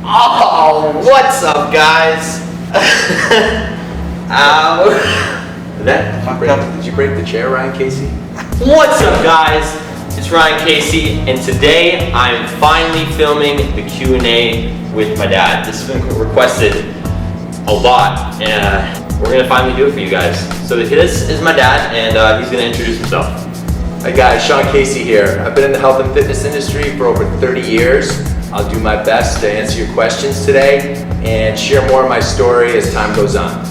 Oh, what's up, guys? Ow. That fucked up. Did you break the chair, Ryan Casey? What's up, guys? It's Ryan Casey, and today I'm finally filming the Q&A with my dad. This has been requested a lot, and we're gonna finally do it for you guys. So this is my dad, and he's gonna introduce himself. Hi guys, Sean Casey here. I've been in the health and fitness industry for over 30 years. I'll do my best to answer your questions today and share more of my story as time goes on.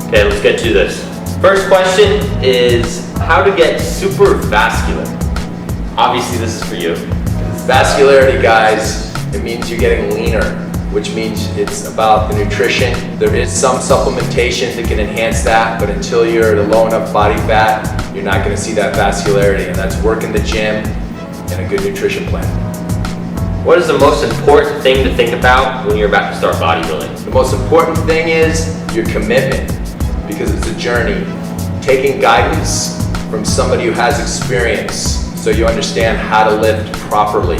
Okay, let's get to this. First question is how to get super vascular. Obviously this is for you. Vascularity, guys, it means you're getting leaner, which means it's about the nutrition. There is some supplementation that can enhance that, but until you're at a low enough body fat, you're not gonna see that vascularity, and that's working the gym and a good nutrition plan. What is the most important thing to think about when you're about to start bodybuilding? The most important thing is your commitment, because it's a journey. Taking guidance from somebody who has experience so you understand how to lift properly.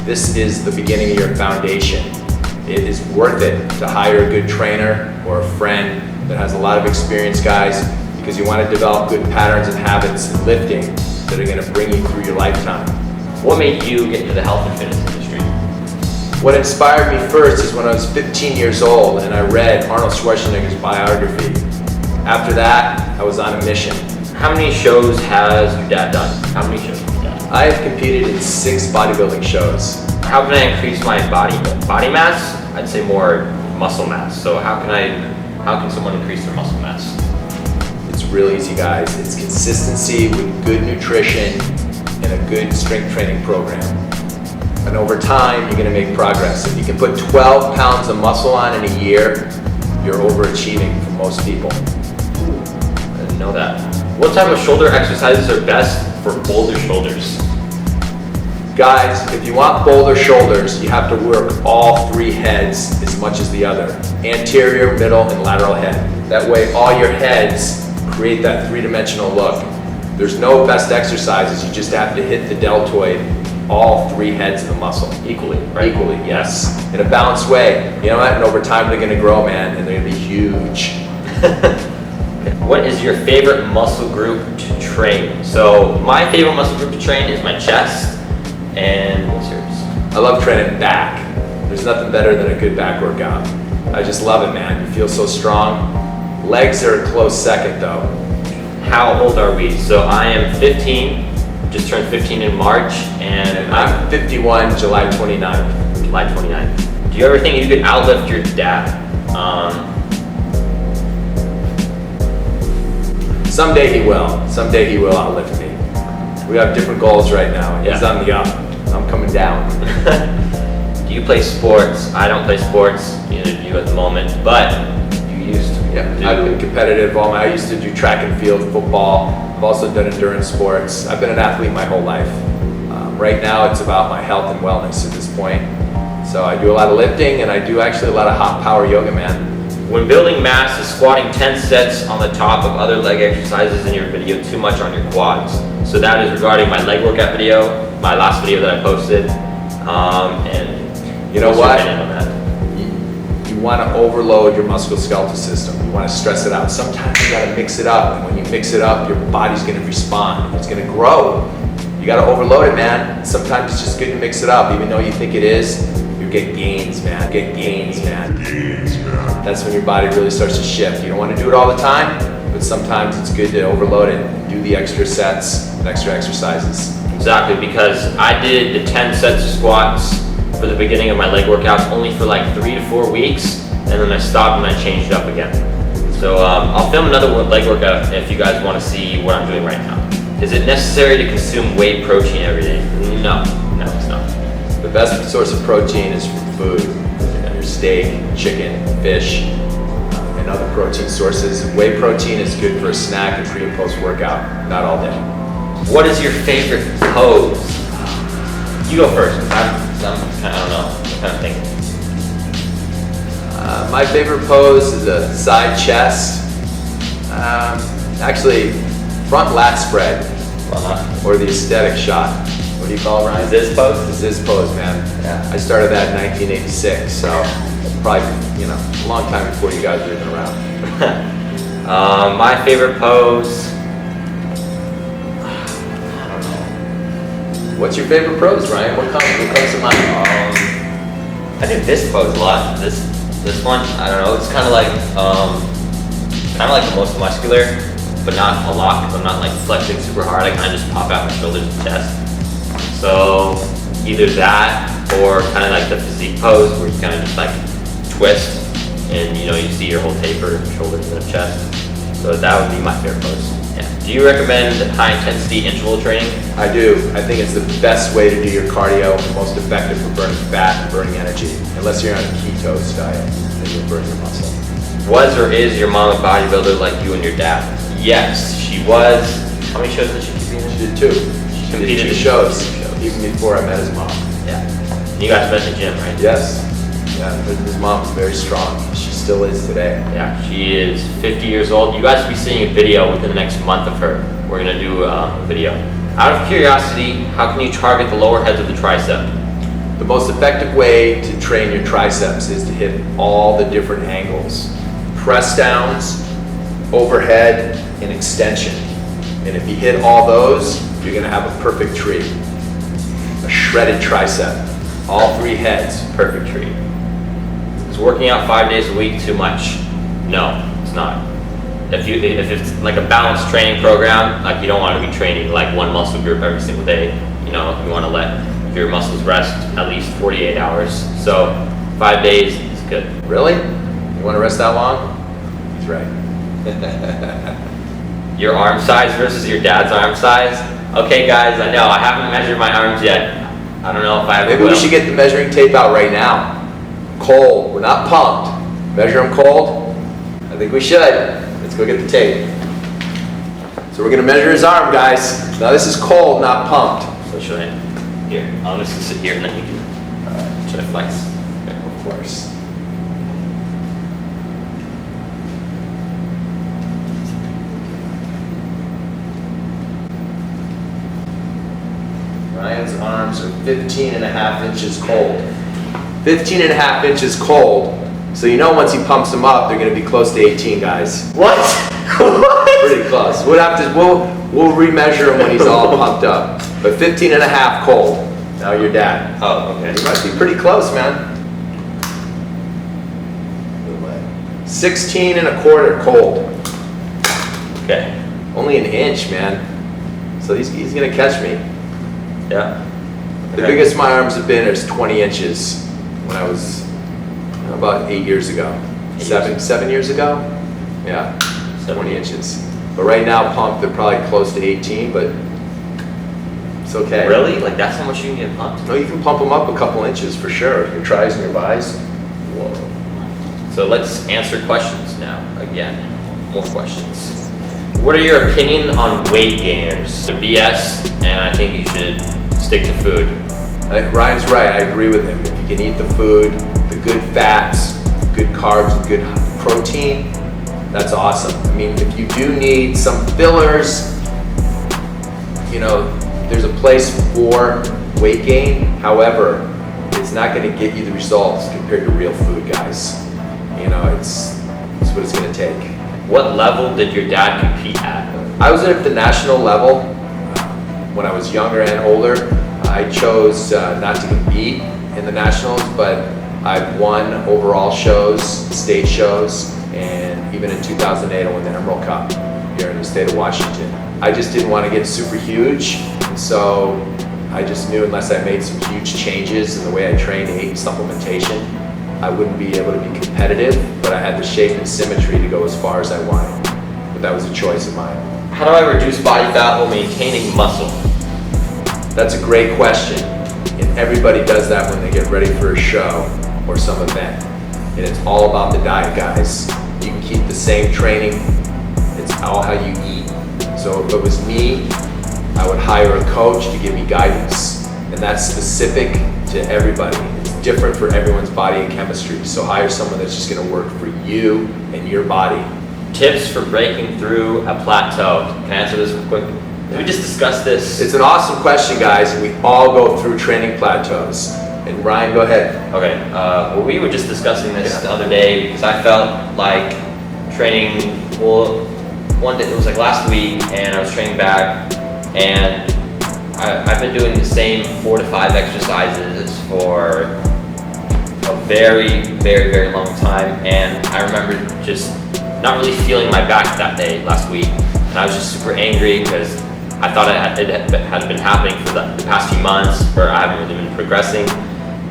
This is the beginning of your foundation. It is worth it to hire a good trainer or a friend that has a lot of experience, guys, because you want to develop good patterns and habits in lifting that are going to bring you through your lifetime. What made you get into the health and fitness industry? What inspired me first is when I was 15 years old and I read Arnold Schwarzenegger's biography. After that, I was on a mission. How many shows has your dad done? How many shows has your dad done? I have competed in 6 bodybuilding shows. How can I increase my body mass? I'd say more muscle mass. So how can someone increase their muscle mass? It's real easy, guys. It's consistency with good nutrition and a good strength training program. And over time, you're gonna make progress. If you can put 12 pounds of muscle on in a year, you're overachieving for most people. Ooh, I didn't know that. What type of shoulder exercises are best for boulder shoulders? Guys, if you want boulder shoulders, you have to work all 3 heads as much as the other. Anterior, middle, and lateral head. That way all your heads create that 3-dimensional look. There's no best exercises, you just have to hit the deltoid, all 3 heads of the muscle. Equally, right? Equally, yes. In a balanced way. You know what? And over time they're gonna grow, man, and they're gonna be huge. What is your favorite muscle group to train? So my favorite muscle group to train is my chest, and what's yours? I love training back. There's nothing better than a good back workout. I just love it, man. You feel so strong. Legs are a close second though. How old are we? So I am 15, just turned 15 in March, and I'm 51, July 29th. July 29th. Do you ever think you could outlift your dad? Someday he will. Someday he will outlift me. We have different goals right now. He's on the up. I'm coming down. Do you play sports? I don't play sports, neither do you at the moment, but you used to. Yeah, I've been competitive. I used to do track and field, football. I've also done endurance sports. I've been an athlete my whole life. Right now it's about my health and wellness at this point. So I do a lot of lifting and I do actually a lot of hot power yoga, man. When building mass, is squatting 10 sets on the top of other leg exercises in your video too much on your quads? So that is regarding my leg workout video, my last video that I posted. And you know what? Your opinion on that? You want to overload your musculoskeletal system. You want to stress it out. Sometimes you got to mix it up, and when you mix it up, your body's going to respond. It's going to grow. You got to overload it, man. Sometimes it's just good to mix it up, even though you think it is. You get gains, man. Get gains, man. That's when your body really starts to shift. You don't want to do it all the time, but sometimes it's good to overload it. Do the extra sets and extra exercises. Exactly, because I did the 10 sets of squats for the beginning of my leg workouts only for like 3 to 4 weeks, and then I stopped and I changed it up again. So I'll film another leg workout if you guys want to see what I'm doing right now. Is it necessary to consume whey protein every day? No, it's not. The best source of protein is from food. Your steak, chicken, fish, and other protein sources. Whey protein is good for a snack and pre and post workout, not all day. What is your favorite pose? You go first. I don't know. I'm kind of thinking. My favorite pose is a side chest. Actually, front lat spread, or the aesthetic shot. When do you call it, Ryan? This pose? The Ziz pose, man. Yeah. I started that in 1986, so probably, you know, a long time before you guys were even around. My favorite pose. What's your favorite pose, Ryan? What comes to mind? I do this pose a lot. This one, I don't know. It's kind of like the most muscular, but not a lot because I'm not like flexing super hard. I kind of just pop out my shoulders and chest. So either that or kind of like the physique pose where you kind of just like twist and you know you see your whole taper, shoulders and chest. So that would be my favorite pose. Yeah. Do you recommend high intensity interval training? I do. I think it's the best way to do your cardio, most effective for burning fat and burning energy. Unless you're on a keto diet, then you'll burn your muscle. Was or is your mom a bodybuilder like you and your dad? Yes, she was. How many shows did she compete in? She did 2. She Competed did 2 in shows, 2 shows. even before I met his mom. Yeah. You guys met in the gym, right? Yes. Yeah, his mom's very strong. She still is today. Yeah, she is 50 years old. You guys will be seeing a video within the next month of her. We're gonna do a video. Out of curiosity, how can you target the lower heads of the tricep? The most effective way to train your triceps is to hit all the different angles. Press downs, overhead, and extension. And if you hit all those, you're gonna have a perfect tree. A shredded tricep. All 3 heads, perfect tree. Is working out 5 days a week too much? No, it's not. If it's like a balanced training program, like you don't want to be training like one muscle group every single day. You know, you want to let your muscles rest at least 48 hours. So 5 days is good. Really? You want to rest that long? He's right. Your arm size versus your dad's arm size? Okay guys, I know, I haven't measured my arms yet. I don't know if I ever Maybe will. we should get the measuring tape out right now. Cold, we're not pumped. Measure them cold? I think we should. Let's go get the tape. So we're gonna measure his arm, guys. Now this is cold, not pumped. So should I? Here, I'm just gonna sit here and then you can, should I flex? Okay. Of course. Ryan's arms are 15 and a half inches cold. 15 and a half inches cold. So you know once he pumps them up, they're gonna be close to 18, guys. What? What? Pretty close. We'll remeasure him when he's all pumped up. But 15 and a half cold. Now your dad. Oh, okay. You must be pretty close, man. 16 and a quarter cold. Okay. Only an inch, man. So he's gonna catch me. Yeah. The Okay. biggest my arms have been is 20 inches when I was about 8 years ago. 7 years ago? Yeah, 20 inches. But right now pumped, they're probably close to 18, but it's okay. Really? Like that's how much you can get pumped? No, you can pump them up a couple inches for sure. Your tris and your bis. Whoa. So let's answer questions now. Again, more questions. What are your opinion on weight gainers? They're BS, and I think you should stick to food. Ryan's right, I agree with him. If you can eat the food, the good fats, good carbs, and good protein, that's awesome. I mean, if you do need some fillers, you know, there's a place for weight gain. However, it's not gonna get you the results compared to real food, guys. You know, it's what it's gonna take. What level did your dad compete at? I was at the national level when I was younger and older. I chose not to compete in the nationals, but I've won overall shows, state shows, and even in 2008 I won the Emerald Cup here in the state of Washington. I just didn't want to get super huge, and so I just knew unless I made some huge changes in the way I trained, ate, and supplementation, I wouldn't be able to be competitive, but I had the shape and symmetry to go as far as I wanted. But that was a choice of mine. How do I reduce body fat while maintaining muscle? That's a great question. And everybody does that when they get ready for a show or some event. And it's all about the diet, guys. You can keep the same training. It's all how you eat. So if it was me, I would hire a coach to give me guidance. And that's specific to everybody. It's different for everyone's body and chemistry. So hire someone that's just gonna work for you and your body. Tips for breaking through a plateau. Can I answer this quick? We just discussed this. It's an awesome question, guys, and we all go through training plateaus. And Ryan, go ahead. Okay, well, we were just discussing this the other day because I felt like training, well, one day, it was like last week, and I was training back, and I've been doing the same 4 to 5 exercises for a very, very, very long time, and I remember just not really feeling my back that day last week, and I was just super angry because I thought it had been happening for the past few months where I haven't really been progressing.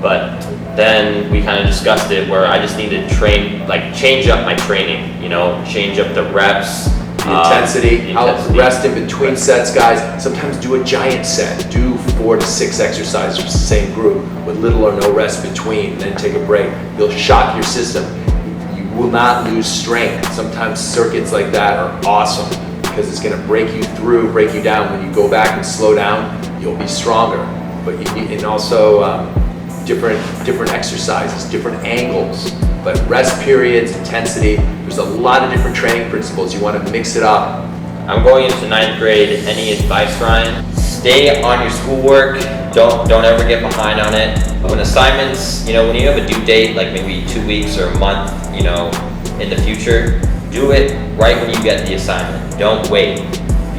But then we kind of discussed it where I just need to change up my training, change up the reps. The intensity. I'll rest in between sets, guys. Sometimes do a giant set. Do 4 to 6 exercises with the same group with little or no rest between, then take a break. You'll shock your system. You will not lose strength. Sometimes circuits like that are awesome because it's going to break you through, break you down. When you go back and slow down, you'll be stronger. But and also different exercises, different angles, but rest periods, intensity. There's a lot of different training principles. You want to mix it up. I'm going into 9th grade. Any advice, Ryan? Stay on your schoolwork. Don't ever get behind on it. When assignments, when you have a due date, like maybe 2 weeks or a month, in the future, do it right when you get the assignment. Don't wait,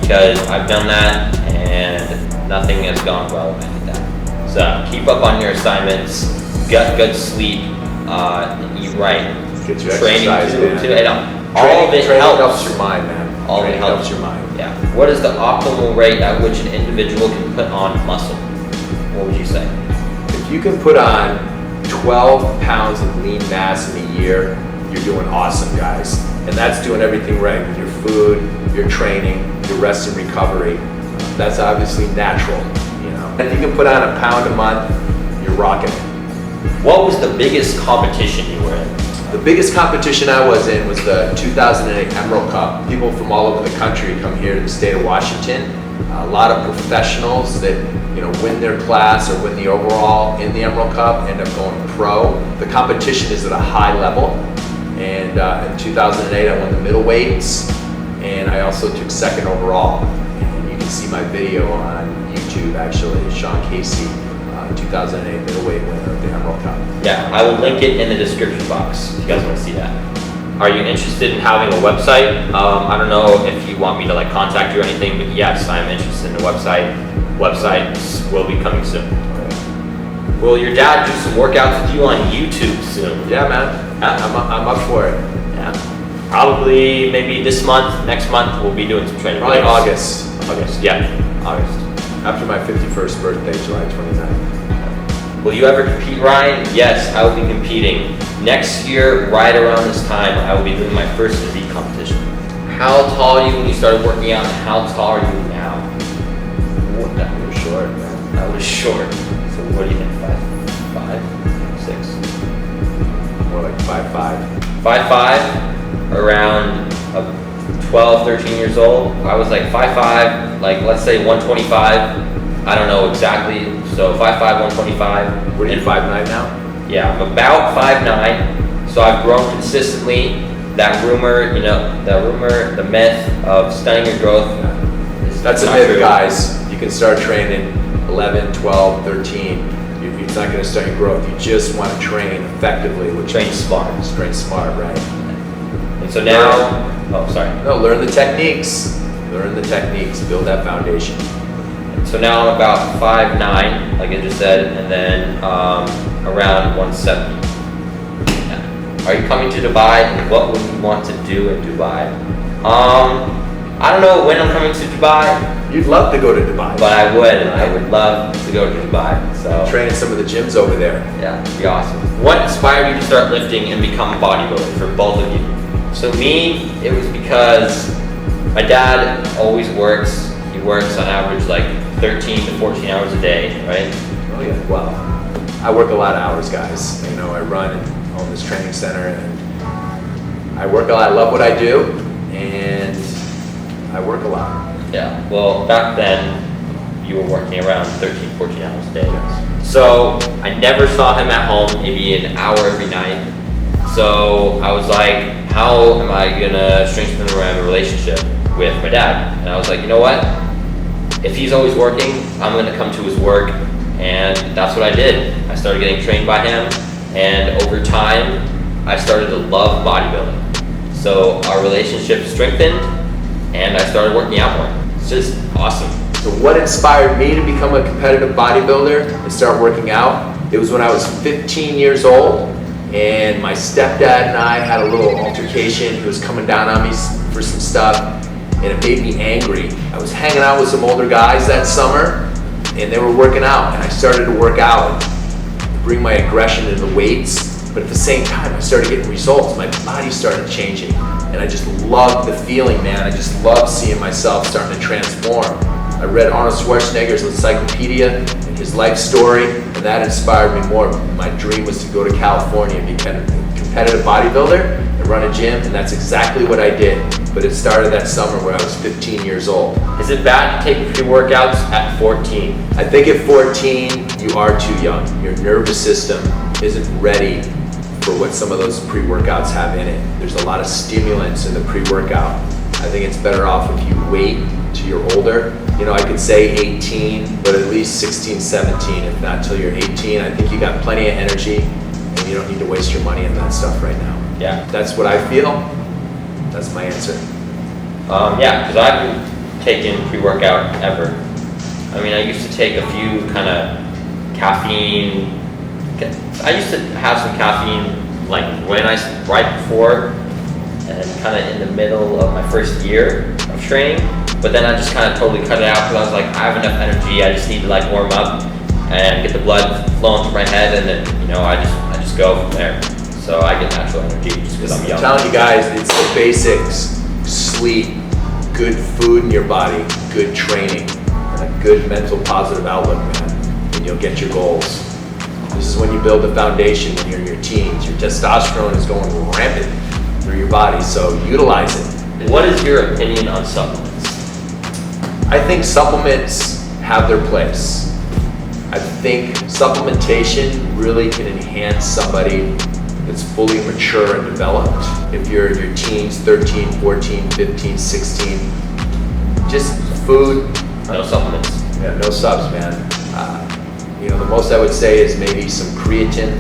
because I've done that and nothing has gone well with that. So keep up on your assignments, get good sleep, eat right, Get your training exercise, man. all of it helps your mind, man. All of it helps your mind. Yeah. What is the optimal rate at which an individual can put on muscle? What would you say? If you can put on 12 pounds of lean mass in a year, you're doing awesome, guys. And that's doing everything right with your food, your training, your rest and recovery. That's obviously natural, And if you can put on a pound a month, you're rocking it. What was the biggest competition you were in? The biggest competition I was in was the 2008 Emerald Cup. People from all over the country come here to the state of Washington. A lot of professionals that win their class or win the overall in the Emerald Cup end up going pro. The competition is at a high level. And in 2008, I won the middleweights, and I also took 2nd overall. And you can see my video on YouTube, actually, Sean Casey, 2008 middleweight winner of the Emerald Cup. Yeah, I will link it in the description box if you guys want to see that. Are you interested in having a website? I don't know if you want me to contact you or anything, but yes, I'm interested in the website. Websites will be coming soon. Will your dad do some workouts with you on YouTube soon? Yeah, man. I'm up for it. Yeah. Probably maybe this month, next month, we'll be doing some training. Probably August. August, yeah, August. After my 51st birthday, July 29th. Will you ever compete, Ryan? Yes, I will be competing. Next year, right around this time, I will be doing my first physique competition. How tall are you when you started working out, and how tall are you now? That was short, man. I was short. So what do you think, 5'5", 6"? More like 5'5". 5'5", around 12, 13 years old. I was like 5'5", let's say 125. I don't know exactly. So 5'5", 125. What are you, 5'9" now? Yeah, I'm about 5'9". So I've grown consistently. That rumor, the myth of stunning your growth. That's a myth, guys. You can start training 11, 12, 13. It's not going to start your growth. You just want to train effectively. Train smart. Train smart, right? And so now, No, learn the techniques. Learn the techniques. Build that foundation. So now I'm about 5'9", like I just said, and then around 170. Yeah. Are you coming to Dubai, and what would you want to do in Dubai? I don't know when I'm coming to Dubai. You'd love to go to Dubai. But I would. I would love to go to Dubai. So train in some of the gyms over there. Yeah, it'd be awesome. What inspired you to start lifting and become a bodybuilder for both of you? So me, it was because my dad always works. He works on average 13 to 14 hours a day, right? Oh yeah. Well, I work a lot of hours, guys. I run and own this training center, and I work a lot. I love what I do, and I work a lot. Yeah, well, back then, you were working around 13, 14 hours a day. Yes. So I never saw him at home, maybe an hour every night. So I was like, how am I gonna strengthen my relationship with my dad? And I was like, you know what? if he's always working, I'm gonna come to his work, and that's what I did. I started getting trained by him, and over time, I started to love bodybuilding. So our relationship strengthened, and I started working out more. It's just awesome. So what inspired me to become a competitive bodybuilder and start working out? It was when I was 15 years old, and my stepdad and I had a little altercation. He was coming down on me for some stuff, and it made me angry. I was hanging out with some older guys that summer, and they were working out, and I started to work out and bring my aggression into the weights, but at the same time, I started getting results. My body started changing, and I just loved the feeling, man. I just loved seeing myself starting to transform. I read Arnold Schwarzenegger's encyclopedia and his life story, and that inspired me more. My dream was to go to California and become a competitive bodybuilder and run a gym, and that's exactly what I did. But it started that summer when I was 15 years old. Is it bad to take pre-workouts at 14? I think at 14, you are too young. Your nervous system isn't ready for what some of those pre-workouts have in it. There's a lot of stimulants in the pre-workout. I think it's better off if you wait till you're older. You know, I could say 18, but at least 16, 17, if not till you're 18. I think you got plenty of energy, and you don't need to waste your money on that stuff right now. Yeah. That's what I feel. That's my answer. Yeah, because I haven't taken pre-workout ever. I mean, I used to take a few kind of caffeine. I used to have some caffeine like right before and kind of in the middle of my first year of training. But then I just kind of totally cut it out because I was like, I have enough energy. I just need to like warm up and get the blood flowing through my head, and then I just go from there. So I get natural energy just because I'm young. I'm telling you guys, it's the basics: sleep, good food in your body, good training, and a good mental positive outlook, man. And you'll get your goals. This is when you build the foundation when you're in your teens. Your testosterone is going rampant through your body, so utilize it. What is your opinion on supplements? I think supplements have their place. I think supplementation really can enhance somebody that's fully mature and developed. If you're in your teens, 13, 14, 15, 16, just food. No supplements. Yeah, no subs, man. The most I would say is maybe some creatine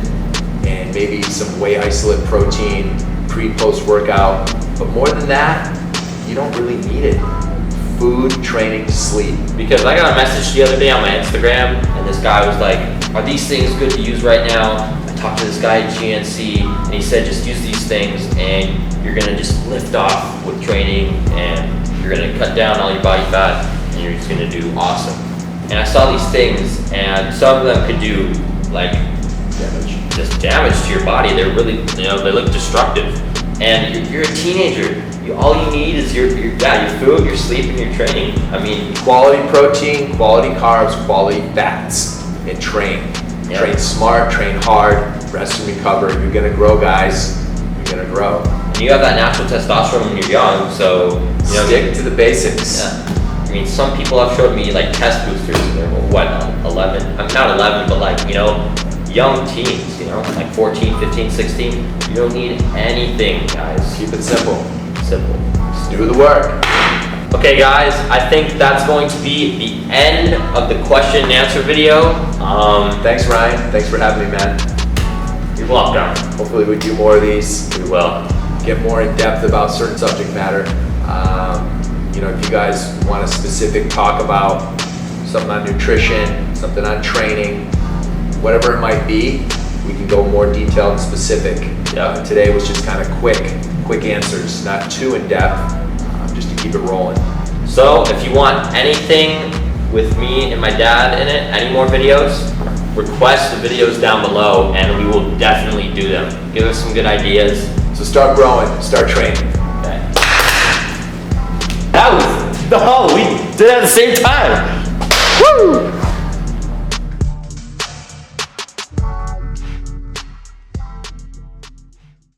and maybe some whey isolate protein pre-post workout. But more than that, you don't really need it. Food, training, sleep. Because I got a message the other day on my Instagram, and this guy was like, are these things good to use right now? I talked to this guy at GNC, and he said just use these things and you're gonna just lift off with training, and you're gonna cut down all your body fat, and you're just gonna do awesome. And I saw these things, and some of them could do like damage to your body. They're really, they look destructive. And you're a teenager. All you need is your food, your sleep, and your training. I mean, quality protein, quality carbs, quality fats, and train. Yeah. Train smart, train hard, rest and recover. You're gonna grow, guys. You're gonna grow. And you have that natural testosterone when you're young, so stick to the basics. Yeah. I mean, some people have showed me like test boosters, and they're 11. I'm not 11, but like young teens, like 14, 15, 16. You don't need anything, guys. Keep it simple. Simple. Just do the work. Okay, guys, I think that's going to be the end of the question and answer video. Thanks, Ryan. Thanks for having me, man. You're welcome. Hopefully we do more of these. We will. Get more in depth about certain subject matter. If you guys want a specific talk about something on nutrition, something on training, whatever it might be, we can go more detailed and specific. Today was just kind of quick answers, not too in depth, just to keep it rolling. So if you want anything with me and my dad in it, any more videos, request the videos down below and we will definitely do them. Give us some good ideas. So start growing, start training. Okay. We did it at the same time. Woo!